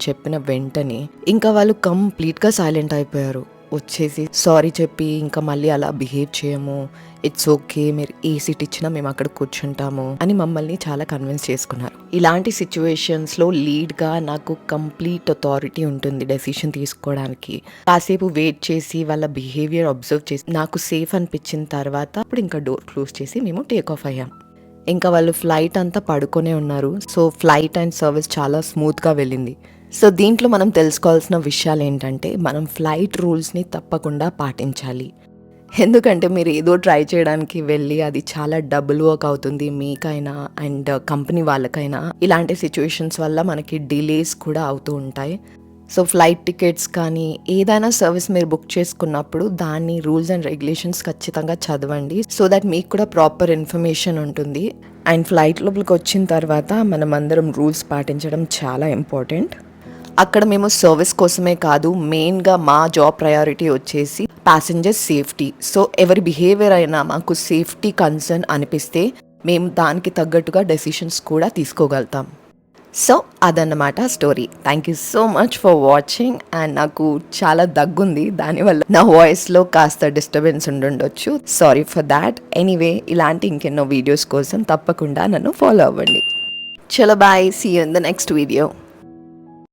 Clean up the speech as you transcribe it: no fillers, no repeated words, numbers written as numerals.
చెప్పిన వెంటనే ఇంకా వాళ్ళు కంప్లీట్గా సైలెంట్ అయిపోయారు. వచ్చేసి సారీ చెప్పి ఇంకా మళ్ళీ అలా బిహేవ్ చేయము, ఇట్స్ ఓకే, మీరు ఏ సీట్ ఇచ్చినా మేము అక్కడ కూర్చుంటాము అని మమ్మల్ని చాలా కన్విన్స్ చేసుకున్నారు. ఇలాంటి సిచ్యువేషన్స్లో లీడ్గా నాకు కంప్లీట్ అథారిటీ ఉంటుంది డెసిషన్ తీసుకోవడానికి. కాసేపు వెయిట్ చేసి వాళ్ళ బిహేవియర్ అబ్జర్వ్ చేసి నాకు సేఫ్ అనిపించిన తర్వాత అప్పుడు ఇంకా డోర్ క్లోజ్ చేసి మేము టేక్ ఆఫ్ అయ్యాం. ఇంకా వాళ్ళు ఫ్లైట్ అంతా పడుకొనే ఉన్నారు. సో ఫ్లైట్ అండ్ సర్వీస్ చాలా స్మూత్గా వెళ్ళింది. సో దీంట్లో మనం తెలుసుకోవాల్సిన విషయాలు ఏంటంటే, మనం ఫ్లైట్ రూల్స్ని తప్పకుండా పాటించాలి. ఎందుకంటే మీరు ఏదో ట్రై చేయడానికి వెళ్ళి అది చాలా డబుల్ వర్క్ అవుతుంది మీకైనా అండ్ కంపెనీ వాళ్ళకైనా. ఇలాంటి సిచ్యువేషన్స్ వల్ల మనకి డిలేస్ కూడా అవుతూ ఉంటాయి. సో ఫ్లైట్ టికెట్స్ కానీ ఏదైనా సర్వీస్ మీరు బుక్ చేసుకున్నప్పుడు దాన్ని రూల్స్ అండ్ రెగ్యులేషన్స్ ఖచ్చితంగా చదవండి. సో దట్ మీకు కూడా ప్రాపర్ ఇన్ఫర్మేషన్ ఉంటుంది. అండ్ ఫ్లైట్ లోపలికి వచ్చిన తర్వాత మనం అందరం రూల్స్ పాటించడం చాలా ఇంపార్టెంట్. అక్కడ మేము సర్వీస్ కోసమే కాదు, మెయిన్గా మా జాబ్ ప్రయారిటీ వచ్చేసి ప్యాసింజర్ సేఫ్టీ. సో ఎవరి బిహేవియర్ అయినా మాకు సేఫ్టీ కన్సర్న్ అనిపిస్తే మేము దానికి తగ్గట్టుగా డెసిషన్స్ కూడా తీసుకోగలుగుతాం. సో అదన్నమాట story. Thank you so much for watching. And నాకు చాలా దగ్గుంది, దానివల్ల నా వాయిస్లో కాస్త డిస్టర్బెన్స్ ఉండుండొచ్చు. Sorry for that. ఎనీవే, ఇలాంటి ఇంకెన్నో వీడియోస్ కోసం తప్పకుండా నన్ను ఫాలో అవ్వండి. చలో bye, see you in the next video.